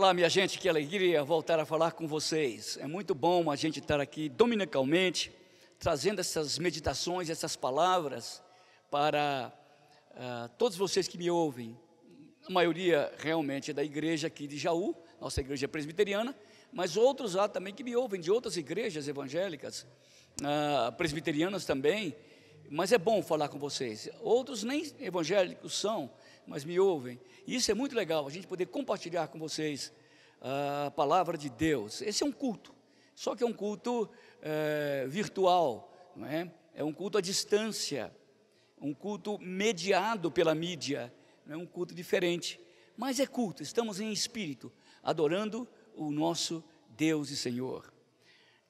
Olá, minha gente, que alegria voltar a falar com vocês. É muito bom a gente estar aqui dominicalmente, trazendo essas meditações, essas palavras para todos vocês que me ouvem. A maioria realmente é da igreja aqui de Jaú, nossa igreja presbiteriana, mas outros lá também que me ouvem de outras igrejas evangélicas, presbiterianas também. Mas é bom falar com vocês. Outros nem evangélicos são, mas me ouvem. E isso é muito legal, a gente poder compartilhar com vocês a palavra de Deus. Esse é um culto, só que é um culto virtual, não é? É um culto à distância, um culto mediado pela mídia, não é um culto diferente, mas é culto, estamos em espírito, adorando o nosso Deus e Senhor.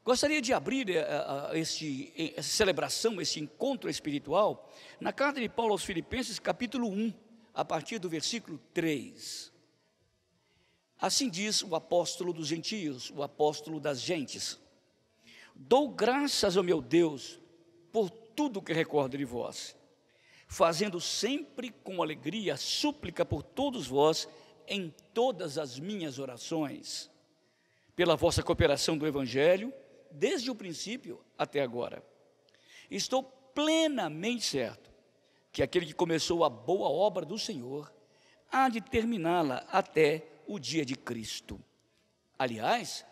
Gostaria de abrir essa celebração, esse encontro espiritual, na carta de Paulo aos Filipenses, capítulo 1, a partir do versículo 3. Assim diz o apóstolo dos gentios, o apóstolo das gentes: dou graças ao meu Deus por tudo que recordo de vós, fazendo sempre com alegria súplica por todos vós em todas as minhas orações, pela vossa cooperação do Evangelho, desde o princípio até agora. Estou plenamente certo que aquele que começou a boa obra do Senhor há de terminá-la até o dia de Cristo. Aliás,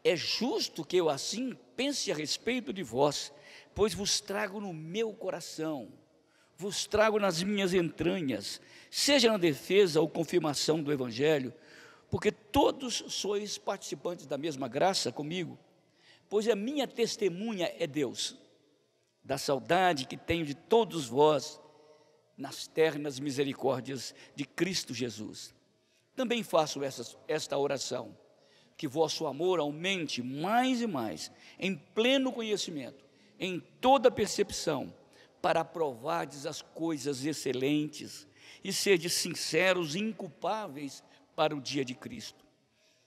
é justo que eu assim pense a respeito de vós, pois vos trago no meu coração, vos trago nas minhas entranhas, seja na defesa ou confirmação do Evangelho, porque todos sois participantes da mesma graça comigo, pois a minha testemunha é Deus, da saudade que tenho de todos vós, nas ternas misericórdias de Cristo Jesus. Também faço esta oração, que vosso amor aumente mais e mais, em pleno conhecimento, em toda percepção, para aprovardes as coisas excelentes, e serdes sinceros e inculpáveis para o dia de Cristo,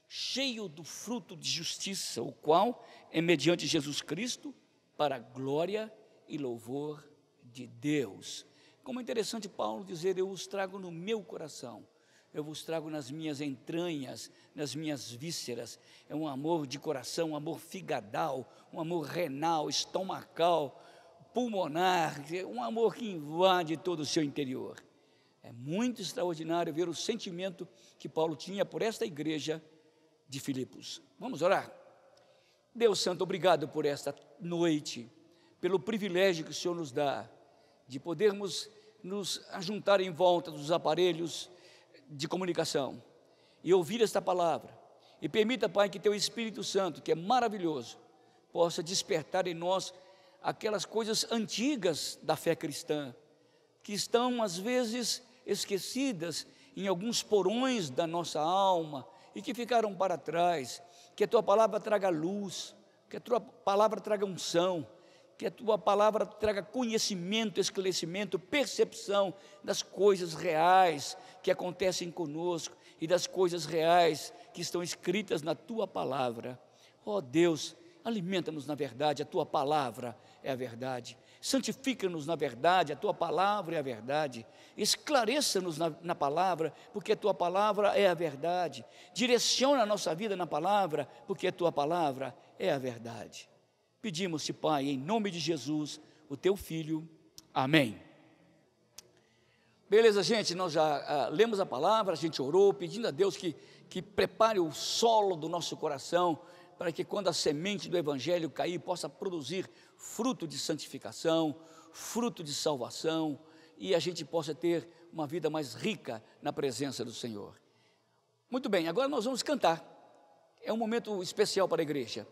cheio do fruto de justiça, o qual é mediante Jesus Cristo, para a glória e louvor de Deus. Como é interessante Paulo dizer: eu os trago no meu coração, eu vos trago nas minhas entranhas, nas minhas vísceras. É um amor de coração, um amor figadal, um amor renal, estomacal, pulmonar, um amor que invade todo o seu interior. É muito extraordinário ver o sentimento que Paulo tinha por esta igreja de Filipos. Vamos orar? Deus Santo, obrigado por esta noite, pelo privilégio que o Senhor nos dá, de podermos nos ajuntar em volta dos aparelhos de comunicação e ouvir esta palavra. E permita, Pai, que Teu Espírito Santo, que é maravilhoso, possa despertar em nós aquelas coisas antigas da fé cristã, que estão às vezes esquecidas em alguns porões da nossa alma e que ficaram para trás. Que a Tua palavra traga luz, que a Tua palavra traga unção, que a Tua palavra traga conhecimento, esclarecimento, percepção das coisas reais que acontecem conosco e das coisas reais que estão escritas na Tua palavra. Ó Deus, alimenta-nos na verdade, a Tua palavra é a verdade. Santifica-nos na verdade, a Tua palavra é a verdade. Esclareça-nos na palavra, porque a Tua palavra é a verdade. Direciona a nossa vida na palavra, porque a Tua palavra é a verdade. Pedimos-te, Pai, em nome de Jesus, o Teu Filho. Amém. Beleza, gente, nós já lemos a palavra, a gente orou, pedindo a Deus que prepare o solo do nosso coração, para que quando a semente do Evangelho cair, possa produzir fruto de santificação, fruto de salvação, e a gente possa ter uma vida mais rica na presença do Senhor. Muito bem, agora nós vamos cantar. É um momento especial para a igreja.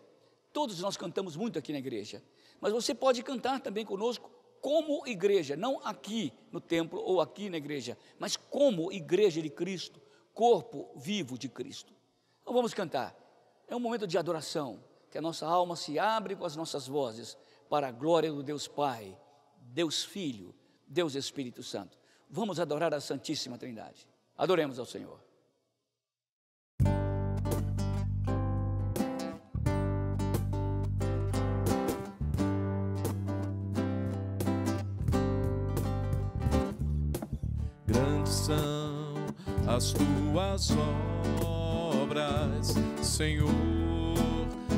Todos nós cantamos muito aqui na igreja, mas você pode cantar também conosco como igreja, não aqui no templo ou aqui na igreja, mas como igreja de Cristo, corpo vivo de Cristo. Então vamos cantar. É um momento de adoração, que a nossa alma se abre com as nossas vozes para a glória do Deus Pai, Deus Filho, Deus Espírito Santo. Vamos adorar a Santíssima Trindade. Adoremos ao Senhor. Grandes são as tuas obras, obras, Senhor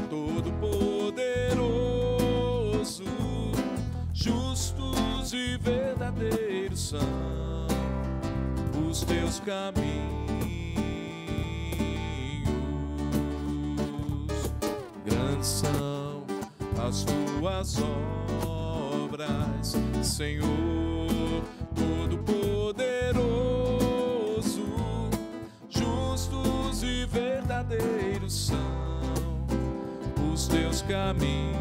Todo-Poderoso. Justos e verdadeiros são os teus caminhos. Grandes são as tuas obras, Senhor Todo-Poderoso. Justos e verdadeiros são os teus caminhos.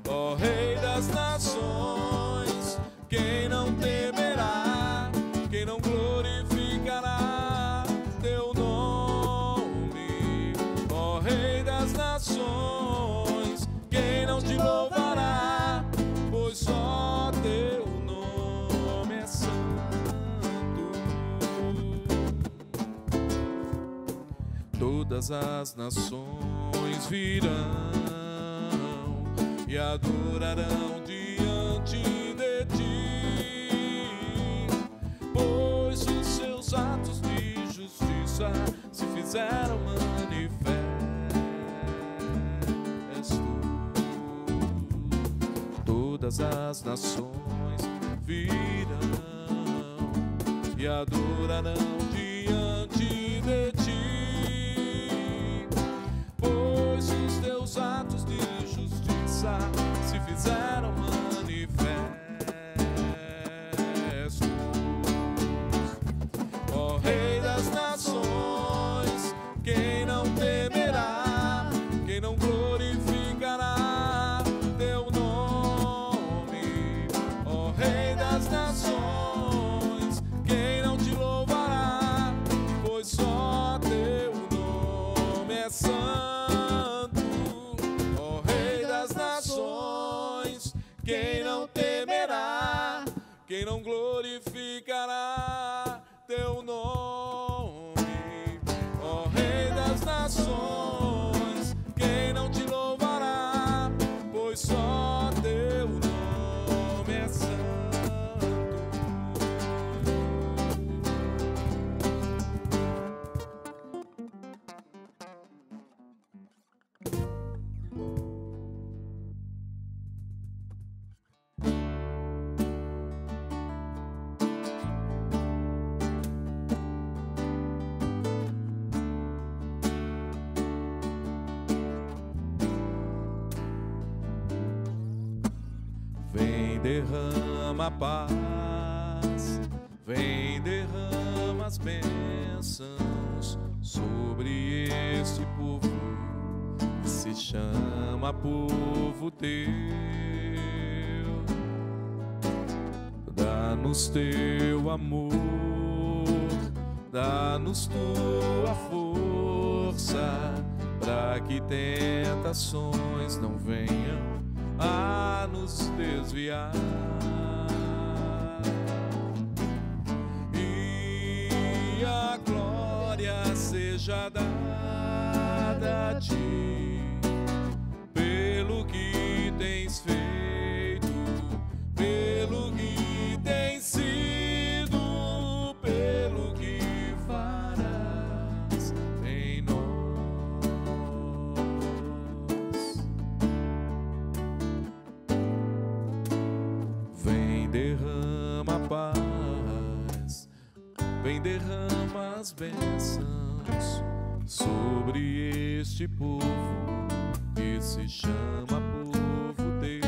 Ó Rei das nações, quem não temerá, quem não glorificará teu nome? Ó Rei das nações, quem não te louvará, pois só teu nome é santo. Todas as nações virão e adorarão diante de ti, pois os seus atos de justiça se fizeram manifestos. Todas as nações virão e adorarão diante de ti, pois os teus atos de justiça se fizeram manifestos. Ó Rei das nações, quem não temerá, quem não glorificará teu nome? Ó Rei das nações, quem não te louvará, pois só teu nome é santo. Ó Rei das nações, quem não temerá, quem não glorificará teu nome? Ó Rei das nações, quem não te louvará, pois só teu nome é santo. Vem, derrama a paz, vem, derrama as bênçãos sobre este povo que se chama povo teu. Dá-nos teu amor, dá-nos tua força, para que tentações não venham a nos desviar. E a glória seja dada a ti, pelo que tens feito, pelo que tens sido, pelo que farás em nós. Derrama a paz, vem, derrama as bênçãos sobre este povo que se chama povo teu.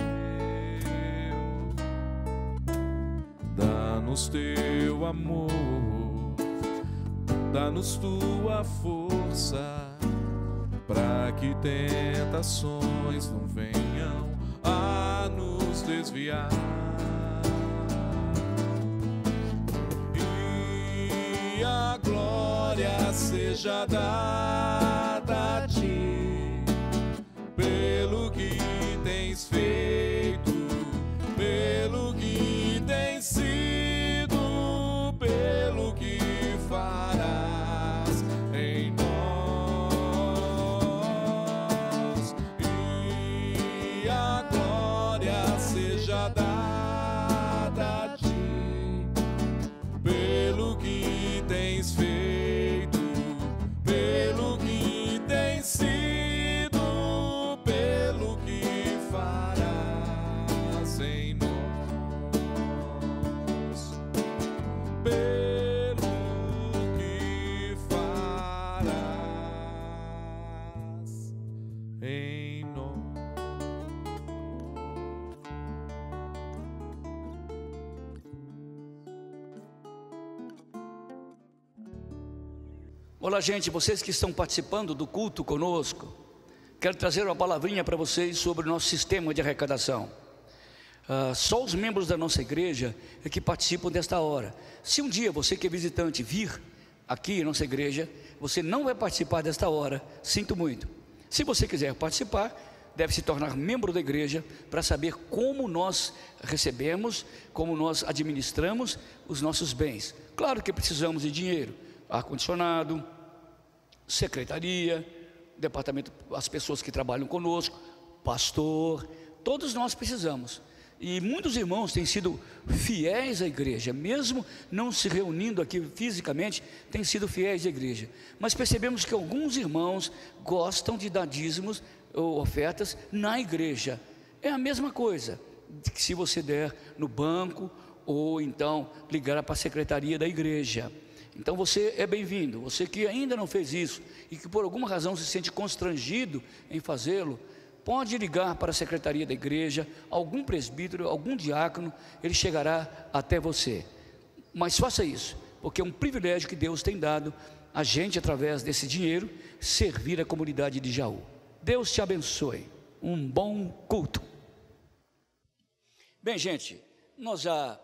Dá-nos teu amor, dá-nos tua força, para que tentações não venham a nos desviar. A glória seja dada a ti, pelo que tens feito, pelo que tens sido, pelo que farás em nós. E a glória seja dada a ti, pelo que Olá, gente, vocês que estão participando do culto conosco, quero trazer uma palavrinha para vocês sobre o nosso sistema de arrecadação. Só os membros da nossa igreja é que participam desta hora. Se um dia você que é visitante vir aqui em nossa igreja, você não vai participar desta hora, sinto muito. Se você quiser participar, deve se tornar membro da igreja para saber como nós recebemos, como nós administramos os nossos bens. Claro que precisamos de dinheiro, ar-condicionado, secretaria, departamento, as pessoas que trabalham conosco, pastor, todos nós precisamos. E muitos irmãos têm sido fiéis à igreja, mesmo não se reunindo aqui fisicamente, têm sido fiéis à igreja. Mas percebemos que alguns irmãos gostam de dar dízimos ou ofertas na igreja. É a mesma coisa que se você der no banco ou então ligar para a secretaria da igreja. Então você é bem-vindo. Você que ainda não fez isso e que por alguma razão se sente constrangido em fazê-lo, pode ligar para a secretaria da igreja, algum presbítero, algum diácono, ele chegará até você. Mas faça isso, porque é um privilégio que Deus tem dado a gente, através desse dinheiro, servir a comunidade de Jaú. Deus te abençoe. Um bom culto. Bem, gente, nós já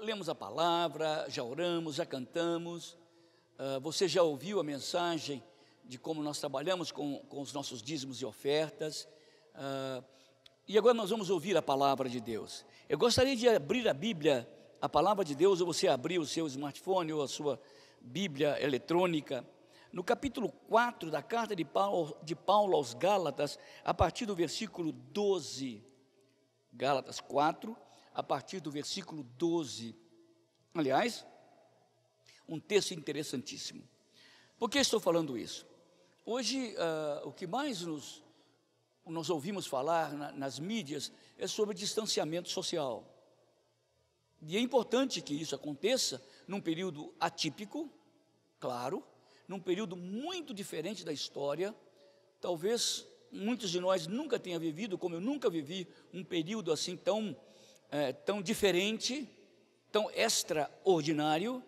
lemos a palavra, já oramos, já cantamos. Você já ouviu a mensagem de como nós trabalhamos com os nossos dízimos e ofertas. E agora nós vamos ouvir a palavra de Deus. Eu gostaria de abrir a Bíblia, a palavra de Deus, ou você abrir o seu smartphone ou a sua Bíblia eletrônica, no capítulo 4 da carta de Paulo aos Gálatas, a partir do versículo 12. Gálatas 4, a partir do versículo 12. Aliás, um texto interessantíssimo. Por que estou falando isso? Hoje, o que mais nós ouvimos falar nas mídias é sobre distanciamento social. E é importante que isso aconteça num período atípico, claro, num período muito diferente da história. Talvez muitos de nós nunca tenham vivido, como eu nunca vivi, um período assim tão diferente, tão extraordinário,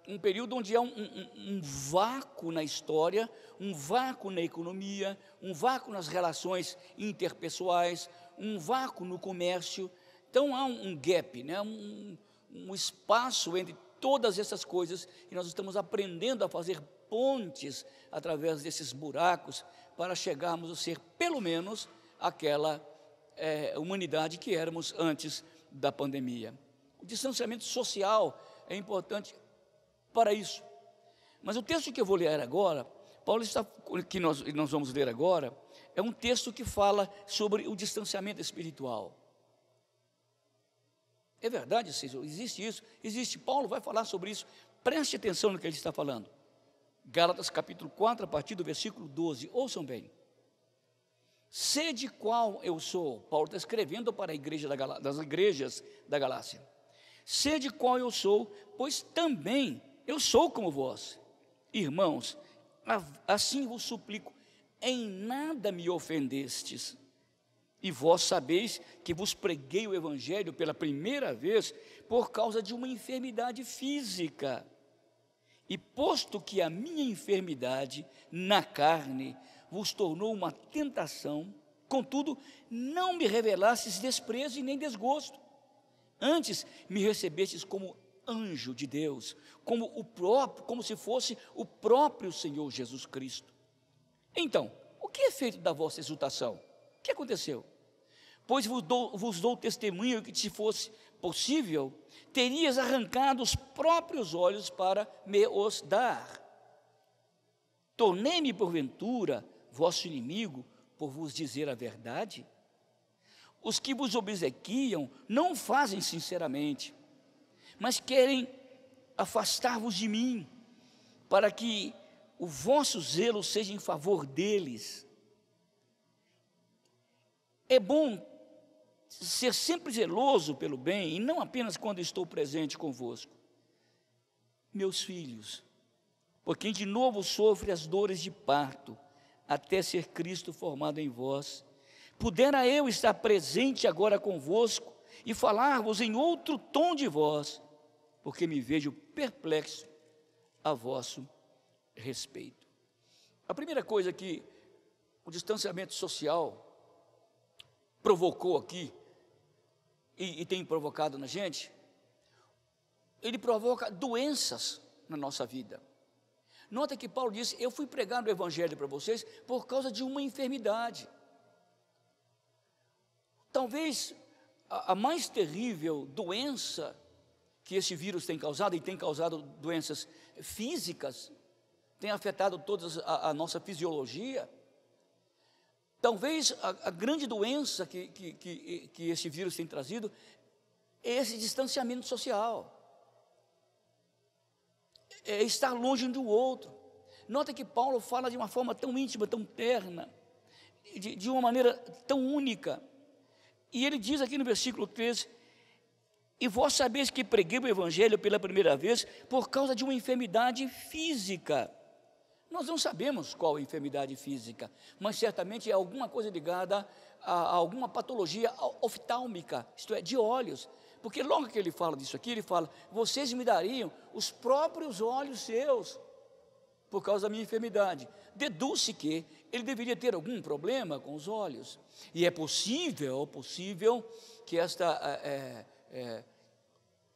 um período onde há um vácuo na história, um vácuo na economia, um vácuo nas relações interpessoais, um vácuo no comércio. Então há um gap, né? um espaço entre todas essas coisas, e nós estamos aprendendo a fazer pontes através desses buracos para chegarmos a ser pelo menos aquela humanidade que éramos antes da pandemia. O distanciamento social é importante para isso. Mas o texto que eu vou ler agora, que nós vamos ler agora, é um texto que fala sobre o distanciamento espiritual. É verdade, existe isso, existe. Paulo vai falar sobre isso. Preste atenção no que ele está falando. Gálatas capítulo 4, a partir do versículo 12, ouçam bem. Sede qual eu sou, Paulo está escrevendo para a igreja das igrejas da Galácia. Sede qual eu sou, pois também eu sou como vós. Irmãos, assim vos suplico, em nada me ofendestes. E vós sabeis que vos preguei o evangelho pela primeira vez por causa de uma enfermidade física. E posto que a minha enfermidade na carne vos tornou uma tentação, contudo, não me revelastes desprezo e nem desgosto. Antes me recebestes como anjo de Deus, como se fosse o próprio Senhor Jesus Cristo. Então, o que é feito da vossa exultação? O que aconteceu? Pois vos dou testemunho que, se fosse possível, terias arrancado os próprios olhos para me os dar. Tornei-me, porventura, vosso inimigo, por vos dizer a verdade? Os que vos obsequiam não fazem sinceramente, mas querem afastar-vos de mim, para que o vosso zelo seja em favor deles. É bom ser sempre zeloso pelo bem, e não apenas quando estou presente convosco. Meus filhos, por quem de novo sofre as dores de parto, até ser Cristo formado em vós, pudera eu estar presente agora convosco e falar-vos em outro tom de voz, porque me vejo perplexo a vosso respeito. A primeira coisa que o distanciamento social provocou aqui, e tem provocado na gente, ele provoca doenças na nossa vida. Nota que Paulo disse: eu fui pregar o evangelho para vocês por causa de uma enfermidade. Talvez a mais terrível doença que esse vírus tem causado, e tem causado doenças físicas, tem afetado toda a nossa fisiologia. Talvez a grande doença que esse vírus tem trazido é esse distanciamento social, é estar longe um do outro. Nota que Paulo fala de uma forma tão íntima, tão terna, de uma maneira tão única, e ele diz aqui no versículo 13: e vós sabeis que preguei o evangelho pela primeira vez por causa de uma enfermidade física. Nós não sabemos qual enfermidade física, mas certamente é alguma coisa ligada a alguma patologia oftálmica, isto é, de olhos. Porque logo que ele fala disso aqui, ele fala: vocês me dariam os próprios olhos seus, por causa da minha enfermidade. Deduz-se que ele deveria ter algum problema com os olhos. E é possível que esta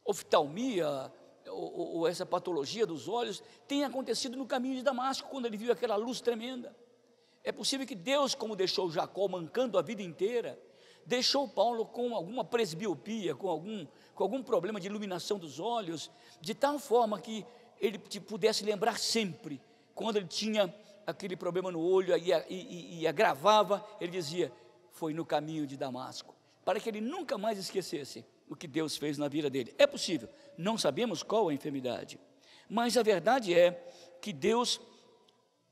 oftalmia, ou essa patologia dos olhos, tenha acontecido no caminho de Damasco, quando ele viu aquela luz tremenda. É possível que Deus, como deixou Jacó mancando a vida inteira, deixou Paulo com alguma presbiopia, com algum problema de iluminação dos olhos, de tal forma que ele pudesse lembrar sempre, quando ele tinha aquele problema no olho e agravava, ele dizia: foi no caminho de Damasco, para que ele nunca mais esquecesse o que Deus fez na vida dele. É possível, não sabemos qual a enfermidade, mas a verdade é que Deus,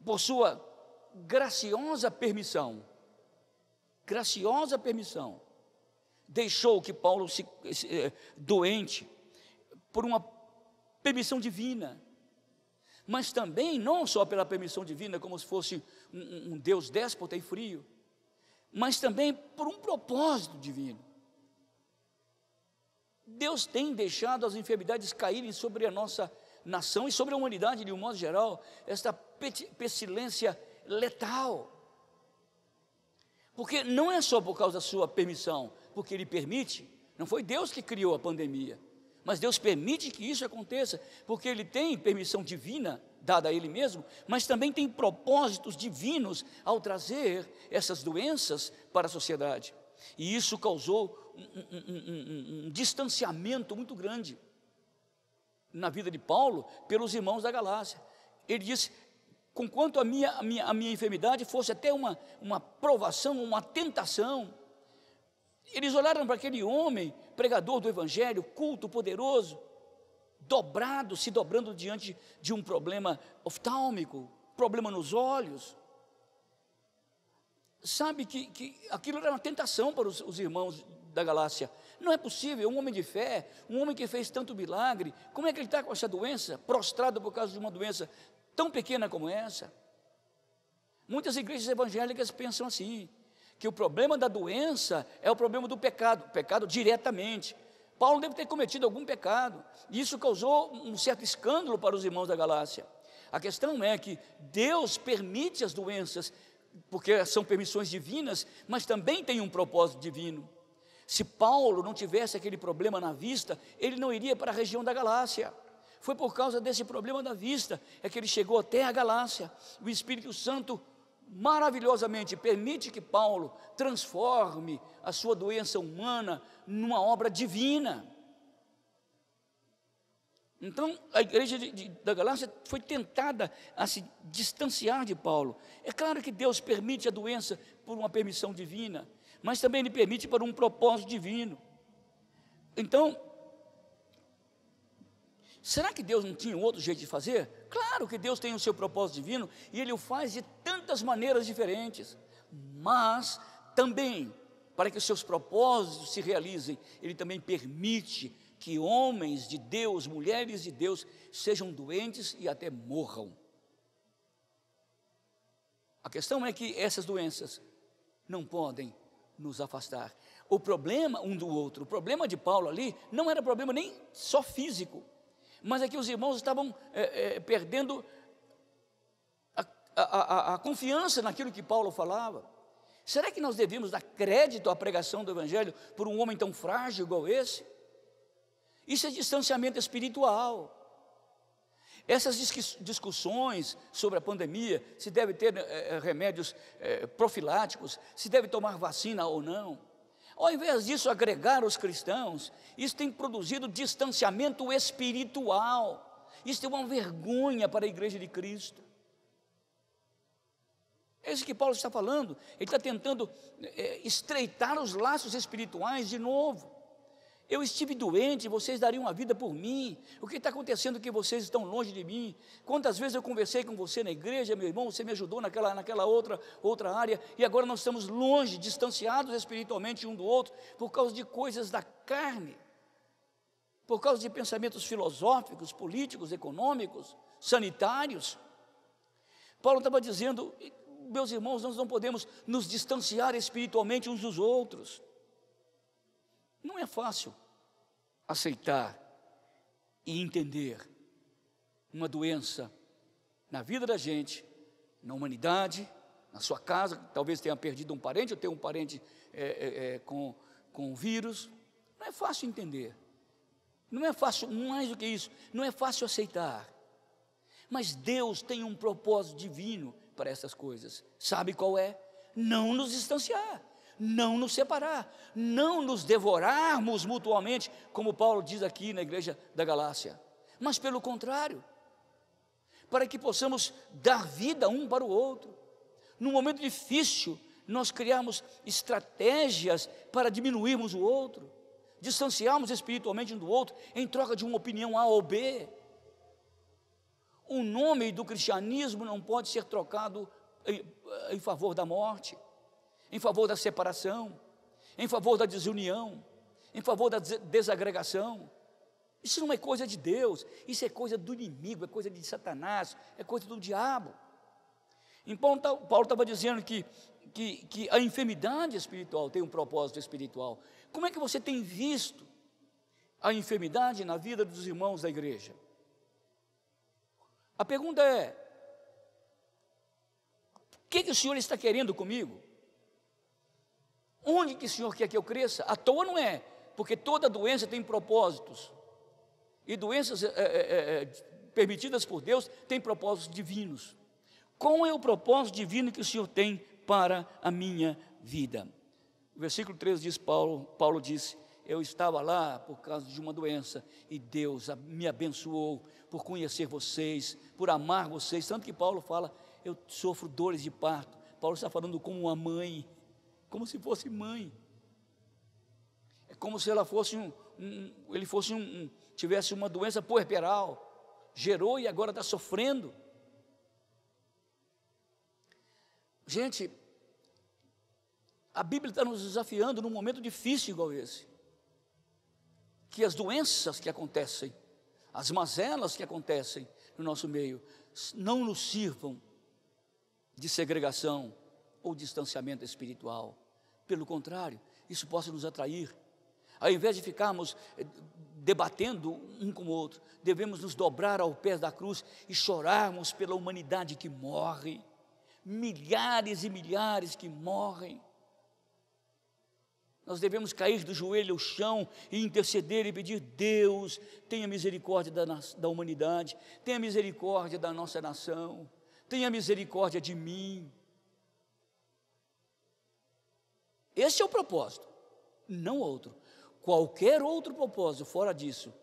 por sua graciosa permissão, deixou que Paulo se doente por uma permissão divina, mas também não só pela permissão divina, como se fosse um Deus déspota e frio, mas também por um propósito divino. Deus tem deixado as enfermidades caírem sobre a nossa nação e sobre a humanidade de um modo geral, esta pestilência letal, porque não é só por causa da sua permissão, porque Ele permite. Não foi Deus que criou a pandemia, mas Deus permite que isso aconteça, porque Ele tem permissão divina, dada a Ele mesmo, mas também tem propósitos divinos ao trazer essas doenças para a sociedade, e isso causou um distanciamento muito grande na vida de Paulo pelos irmãos da Galácia. Ele disse: conquanto a minha enfermidade fosse até uma provação, uma tentação. Eles olharam para aquele homem, pregador do evangelho, culto, poderoso, se dobrando diante de um problema oftálmico, problema nos olhos. Sabe que aquilo era uma tentação para os irmãos da Galácia. Não é possível, um homem de fé, um homem que fez tanto milagre, como é que ele está com essa doença, prostrado por causa de uma doença tão pequena como essa? Muitas igrejas evangélicas pensam assim, que o problema da doença é o problema do pecado diretamente. Paulo deve ter cometido algum pecado, e isso causou um certo escândalo para os irmãos da Galácia. A questão é que Deus permite as doenças, porque são permissões divinas, mas também tem um propósito divino. Se Paulo não tivesse aquele problema na vista, ele não iria para a região da Galácia. Foi por causa desse problema da vista é que ele chegou até a Galácia. O Espírito Santo maravilhosamente permite que Paulo transforme a sua doença humana numa obra divina. Então a igreja da Galácia foi tentada a se distanciar de Paulo. É claro que Deus permite a doença por uma permissão divina, mas também Ele permite por um propósito divino. Então, será que Deus não tinha outro jeito de fazer? Claro que Deus tem o seu propósito divino, e Ele o faz de tantas maneiras diferentes, mas também, para que os seus propósitos se realizem, Ele também permite que homens de Deus, mulheres de Deus, sejam doentes e até morram. A questão é que essas doenças não podem nos afastar. O problema um do outro, o problema de Paulo ali, não era problema nem só físico, mas é que os irmãos estavam perdendo a confiança naquilo que Paulo falava. Será que nós devemos dar crédito à pregação do Evangelho por um homem tão frágil igual esse? Isso é distanciamento espiritual. Essas discussões sobre a pandemia, se deve ter remédios profiláticos, se deve tomar vacina ou não, ao invés disso agregar os cristãos, isso tem produzido distanciamento espiritual. Isso é uma vergonha para a igreja de Cristo. É isso que Paulo está falando. Ele está tentando estreitar os laços espirituais de novo. Eu estive doente, vocês dariam a vida por mim. O que está acontecendo que vocês estão longe de mim? Quantas vezes eu conversei com você na igreja, meu irmão, você me ajudou naquela outra área, e agora nós estamos longe, distanciados espiritualmente um do outro, por causa de coisas da carne, por causa de pensamentos filosóficos, políticos, econômicos, sanitários. Paulo estava dizendo, meus irmãos, nós não podemos nos distanciar espiritualmente uns dos outros. Não é fácil aceitar e entender uma doença na vida da gente, na humanidade, na sua casa, talvez tenha perdido um parente, ou tenha um parente com vírus. Não é fácil entender, não é fácil, mais do que isso, não é fácil aceitar. Mas Deus tem um propósito divino para essas coisas. Sabe qual é? Não nos distanciar, não nos separar, não nos devorarmos mutuamente, como Paulo diz aqui na igreja da Galácia, mas pelo contrário, para que possamos dar vida um para o outro. Num momento difícil, nós criarmos estratégias para diminuirmos o outro, distanciarmos espiritualmente um do outro, em troca de uma opinião A ou B. O nome do cristianismo não pode ser trocado em favor da morte, em favor da separação, em favor da desunião, em favor da desagregação. Isso não é coisa de Deus, isso é coisa do inimigo, é coisa de Satanás, é coisa do diabo. Então Paulo estava dizendo que a enfermidade espiritual tem um propósito espiritual. Como é que você tem visto a enfermidade na vida dos irmãos da igreja? A pergunta é: o que o Senhor está querendo comigo? Onde que o Senhor quer que eu cresça? À toa não é, porque toda doença tem propósitos, e doenças permitidas por Deus têm propósitos divinos. Qual é o propósito divino que o Senhor tem para a minha vida? O versículo 13 diz, Paulo disse: eu estava lá por causa de uma doença, e Deus me abençoou por conhecer vocês, por amar vocês, tanto que Paulo fala, eu sofro dores de parto. Paulo está falando como uma mãe, como se fosse mãe. É como se ela fosse tivesse uma doença puerperal, gerou e agora está sofrendo. Gente, a Bíblia está nos desafiando num momento difícil igual esse, que as doenças que acontecem, as mazelas que acontecem no nosso meio, não nos sirvam de segregação ou distanciamento espiritual. Pelo contrário, isso possa nos atrair. Ao invés de ficarmos debatendo um com o outro, devemos nos dobrar aos pés da cruz e chorarmos pela humanidade que morre, milhares e milhares que morrem. Nós devemos cair do joelho ao chão e interceder e pedir: Deus, tenha misericórdia da humanidade, tenha misericórdia da nossa nação, tenha misericórdia de mim. Esse é o propósito, não outro. Qualquer outro propósito fora disso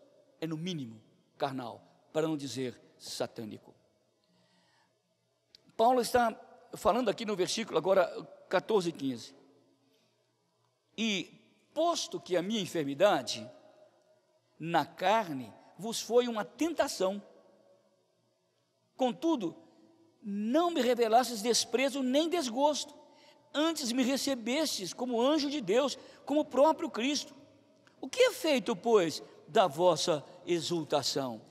é no mínimo carnal, para não dizer satânico. Paulo está falando aqui no versículo agora 14 e 15. E posto que a minha enfermidade na carne vos foi uma tentação, contudo, não me revelastes desprezo nem desgosto, antes me recebestes como anjo de Deus, como o próprio Cristo. O que é feito, pois, da vossa exultação?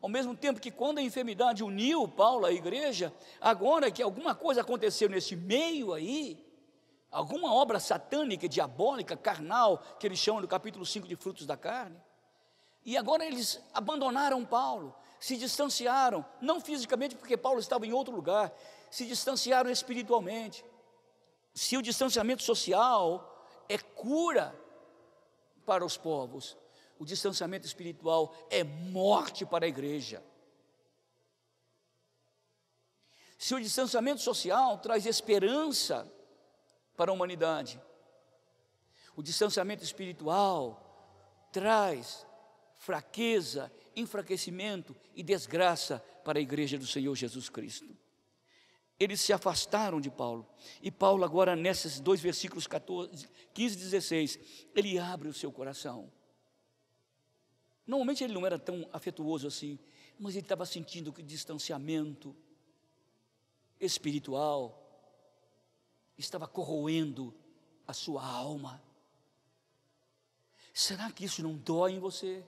Ao mesmo tempo que quando a enfermidade uniu Paulo à igreja, agora que alguma coisa aconteceu nesse meio aí, alguma obra satânica, diabólica, carnal, que eles chamam no capítulo 5 de frutos da carne, e agora eles abandonaram Paulo, se distanciaram, não fisicamente, porque Paulo estava em outro lugar, se distanciaram espiritualmente. Se o distanciamento social é cura para os povos, o distanciamento espiritual é morte para a igreja. Se o distanciamento social traz esperança para a humanidade, o distanciamento espiritual traz fraqueza, enfraquecimento e desgraça para a igreja do Senhor Jesus Cristo. Eles se afastaram de Paulo, e Paulo agora nesses 2 versículos 15 e 16, ele abre o seu coração. Normalmente ele não era tão afetuoso assim, mas ele estava sentindo que o distanciamento espiritual estava corroendo a sua alma. Será que isso não dói em você?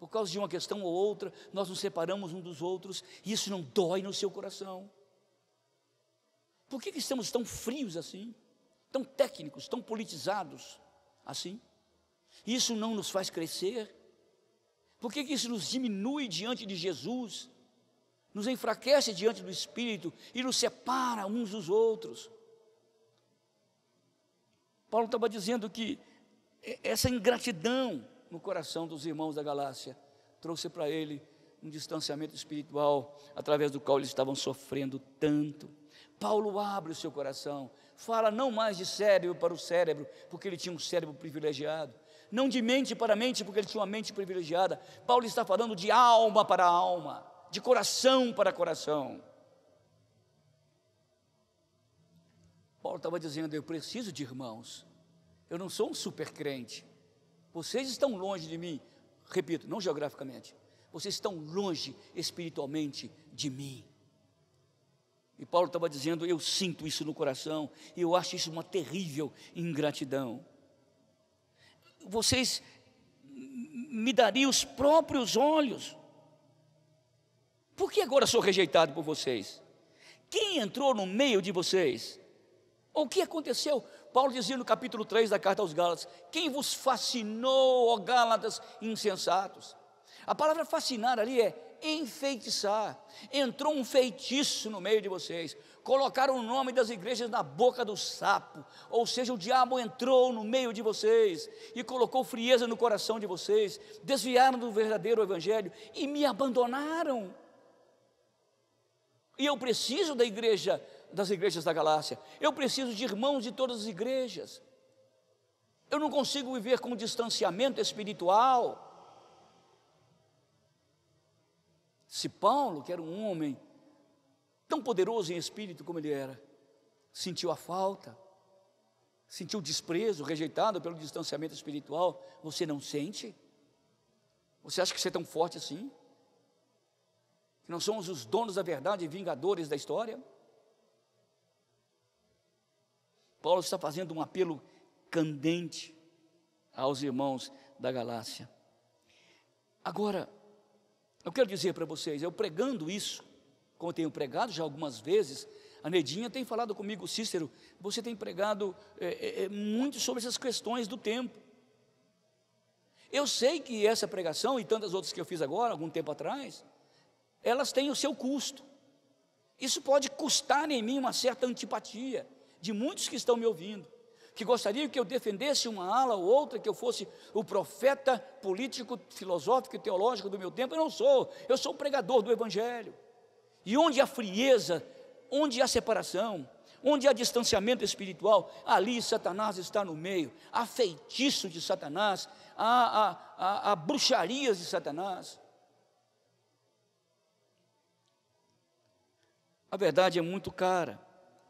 Por causa de uma questão ou outra, nós nos separamos um dos outros, e isso não dói no seu coração? Por que estamos tão frios assim? Tão técnicos, tão politizados assim? Isso não nos faz crescer? Por que isso nos diminui diante de Jesus? Nos enfraquece diante do Espírito e nos separa uns dos outros? Paulo estava dizendo que essa ingratidão no coração dos irmãos da Galácia trouxe para ele um distanciamento espiritual, através do qual eles estavam sofrendo tanto. Paulo abre o seu coração, fala não mais de cérebro para o cérebro, porque ele tinha um cérebro privilegiado, não de mente para a mente, porque ele tinha uma mente privilegiada. Paulo está falando de alma para alma, de coração para coração. Paulo estava dizendo: eu preciso de irmãos, eu não sou um super crente, vocês estão longe de mim, repito, não geograficamente, vocês estão longe espiritualmente de mim. E Paulo estava dizendo: eu sinto isso no coração, e eu acho isso uma terrível ingratidão. Vocês me dariam os próprios olhos, por que agora sou rejeitado por vocês? Quem entrou no meio de vocês? O que aconteceu? Paulo dizia no capítulo 3 da carta aos Gálatas: quem vos fascinou, ó Gálatas insensatos? A palavra fascinar ali é enfeitiçar. Entrou um feitiço no meio de vocês, colocaram o nome das igrejas na boca do sapo, ou seja, o diabo entrou no meio de vocês e colocou frieza no coração de vocês, desviaram do verdadeiro evangelho e me abandonaram. E eu preciso da igreja, das igrejas da Galácia, eu preciso de irmãos de todas as igrejas. Eu não consigo viver com distanciamento espiritual. Se Paulo, que era um homem tão poderoso em espírito como ele era, sentiu a falta, sentiu o desprezo, rejeitado pelo distanciamento espiritual, você não sente? Você acha que você é tão forte assim? Que nós somos os donos da verdade e vingadores da história? Paulo está fazendo um apelo candente aos irmãos da Galácia. Agora, eu quero dizer para vocês, eu pregando isso, como eu tenho pregado já algumas vezes, a Nedinha tem falado comigo: Cícero, você tem pregado muito sobre essas questões do tempo. Eu sei que essa pregação e tantas outras que eu fiz agora, algum tempo atrás, elas têm o seu custo. Isso pode custar em mim uma certa antipatia de muitos que estão me ouvindo, que gostariam que eu defendesse uma ala ou outra, que eu fosse o profeta político, filosófico e teológico do meu tempo. Eu não sou, eu sou o pregador do Evangelho. E onde há frieza, onde há separação, onde há distanciamento espiritual, ali Satanás está no meio. Há feitiço de Satanás, há bruxarias de Satanás. A verdade é muito cara,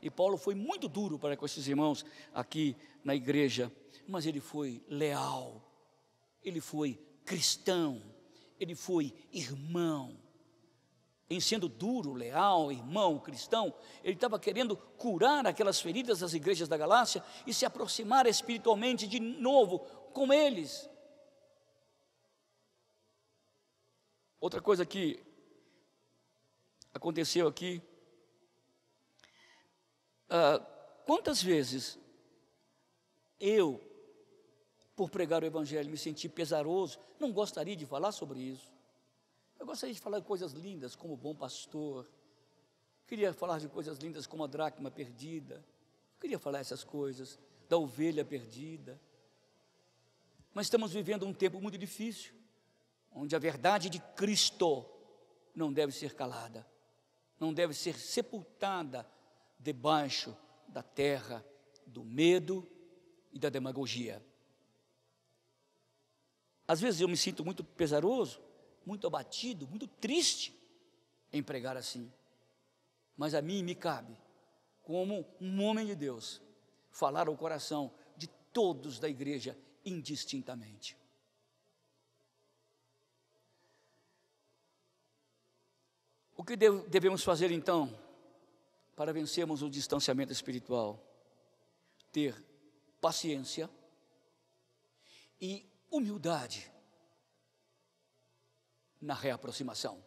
e Paulo foi muito duro para com esses irmãos aqui na igreja, mas ele foi leal, ele foi cristão, ele foi irmão. Em sendo duro, leal, irmão, cristão, ele estava querendo curar aquelas feridas das igrejas da Galácia e se aproximar espiritualmente de novo com eles. Outra coisa que aconteceu aqui, quantas vezes eu, por pregar o Evangelho, me senti pesaroso, não gostaria de falar sobre isso. Eu gostaria de falar de coisas lindas como o bom pastor. Queria falar de coisas lindas como a dracma perdida. Queria falar essas coisas, da ovelha perdida. Mas estamos vivendo um tempo muito difícil, onde a verdade de Cristo não deve ser calada, não deve ser sepultada debaixo da terra do medo e da demagogia. Às vezes eu me sinto muito pesaroso, muito abatido, muito triste em pregar assim. Mas a mim me cabe, como um homem de Deus, falar ao coração de todos da igreja indistintamente. O que devemos fazer então para vencermos o distanciamento espiritual? Ter paciência e humildade na reaproximação.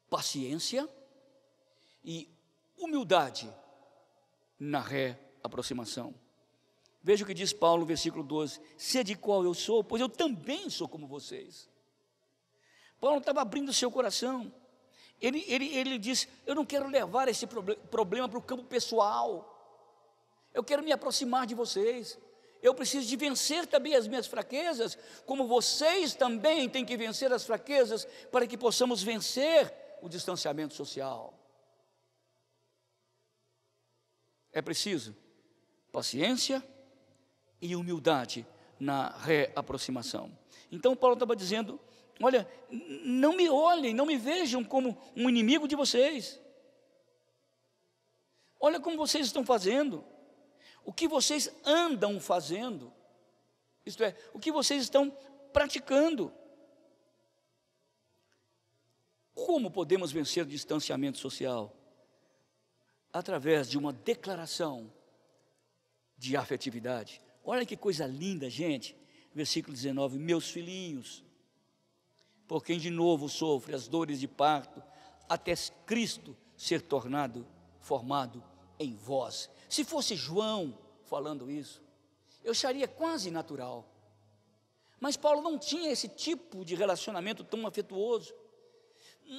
Paciência e humildade na reaproximação. Veja o que diz Paulo no versículo 12: sede qual eu sou, pois eu também sou como vocês. Paulo estava abrindo o seu coração. Ele diz: eu não quero levar esse problema para o campo pessoal, eu quero me aproximar de vocês. Eu preciso de vencer também as minhas fraquezas, como vocês também têm que vencer as fraquezas, para que possamos vencer o distanciamento social. É preciso paciência e humildade na reaproximação. Então Paulo estava dizendo: olha, não me olhem, não me vejam como um inimigo de vocês. Olha como vocês estão fazendo, o que vocês andam fazendo, isto é, o que vocês estão praticando. Como podemos vencer o distanciamento social? Através de uma declaração de afetividade. Olha que coisa linda, gente. Versículo 19: meus filhinhos, por quem de novo sofre as dores de parto, até Cristo ser formado em vós. Se fosse João falando isso, eu acharia quase natural. Mas Paulo não tinha esse tipo de relacionamento tão afetuoso.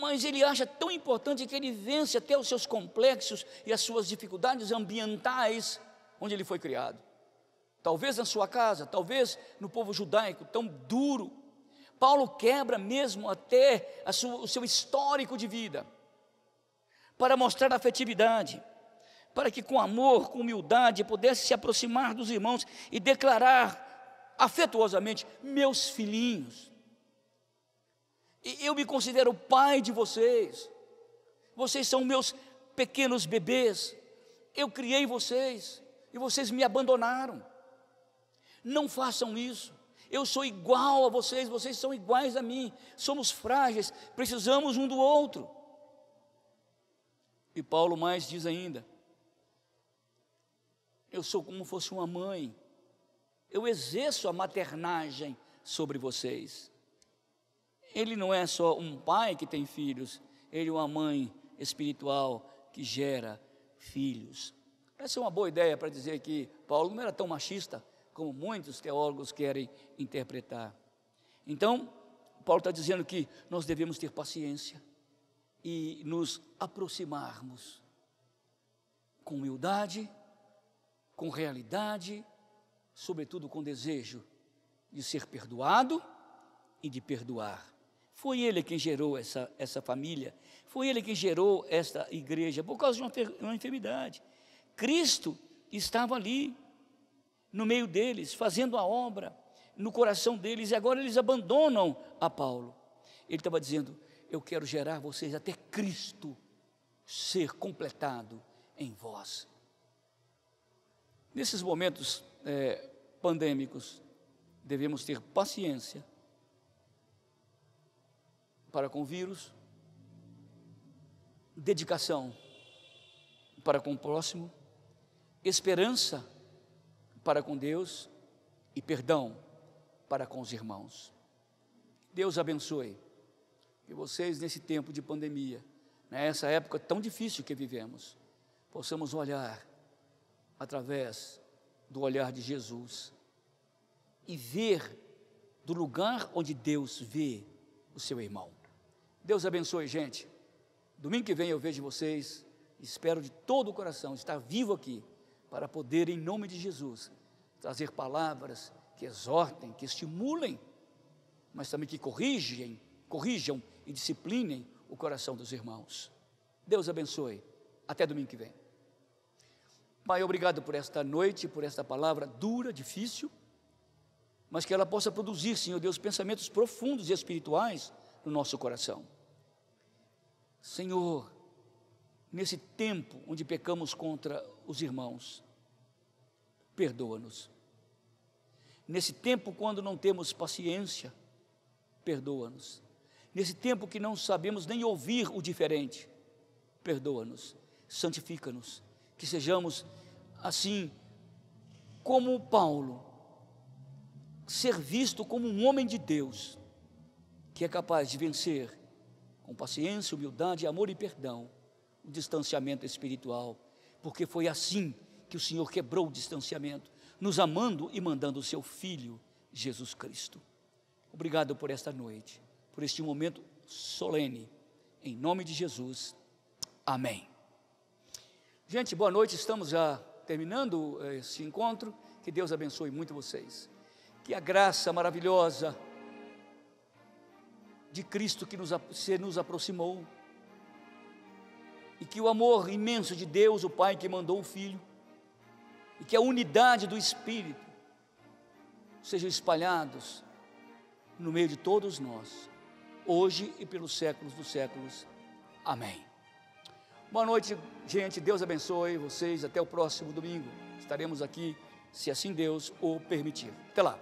Mas ele acha tão importante que ele vence até os seus complexos e as suas dificuldades ambientais onde ele foi criado. Talvez na sua casa, talvez no povo judaico tão duro. Paulo quebra mesmo até o seu histórico de vida, para mostrar afetividade, para que com amor, com humildade, pudesse se aproximar dos irmãos e declarar afetuosamente: meus filhinhos. E eu me considero pai de vocês, vocês são meus pequenos bebês, eu criei vocês e vocês me abandonaram. Não façam isso. Eu sou igual a vocês, vocês são iguais a mim. Somos frágeis, precisamos um do outro. E Paulo mais diz ainda: eu sou como fosse uma mãe, eu exerço a maternagem sobre vocês. Ele não é só um pai que tem filhos, ele é uma mãe espiritual que gera filhos. Essa é uma boa ideia para dizer que Paulo não era tão machista como muitos teólogos querem interpretar. Então, Paulo está dizendo que nós devemos ter paciência e nos aproximarmos com humildade, com realidade, sobretudo com desejo de ser perdoado e de perdoar. Foi ele quem gerou essa família, foi ele quem gerou esta igreja, por causa de uma enfermidade. Cristo estava ali, no meio deles, fazendo a obra, no coração deles, e agora eles abandonam a Paulo. Ele estava dizendo: eu quero gerar vocês até Cristo ser completado em vós. Nesses momentos pandêmicos, devemos ter paciência para com o vírus, dedicação para com o próximo, esperança para com Deus e perdão para com os irmãos. Deus abençoe que vocês, nesse tempo de pandemia, nessa época tão difícil que vivemos, possamos olhar através do olhar de Jesus e ver do lugar onde Deus vê o seu irmão. Deus abençoe, gente. Domingo que vem eu vejo vocês. Espero de todo o coração estar vivo aqui para poder, em nome de Jesus, trazer palavras que exortem, que estimulem, mas também que corrijam e disciplinem o coração dos irmãos. Deus abençoe. Até domingo que vem. Pai, obrigado por esta noite, por esta palavra dura, difícil, mas que ela possa produzir, Senhor Deus, pensamentos profundos e espirituais no nosso coração. Senhor, nesse tempo onde pecamos contra os irmãos, perdoa-nos. Nesse tempo quando não temos paciência, perdoa-nos. Nesse tempo que não sabemos nem ouvir o diferente, perdoa-nos, santifica-nos, que sejamos assim como Paulo, ser visto como um homem de Deus, que é capaz de vencer com paciência, humildade, amor e perdão, o distanciamento espiritual, porque foi assim que o Senhor quebrou o distanciamento, nos amando e mandando o seu Filho, Jesus Cristo. Obrigado por esta noite, por este momento solene, em nome de Jesus, amém. Gente, boa noite, estamos já terminando esse encontro, que Deus abençoe muito vocês, que a graça maravilhosa de Cristo que nos aproximou, e que o amor imenso de Deus, o Pai que mandou o Filho, e que a unidade do Espírito sejam espalhados no meio de todos nós, hoje e pelos séculos dos séculos. Amém. Boa noite, gente, Deus abençoe vocês, até o próximo domingo, estaremos aqui, se assim Deus o permitir. Até lá.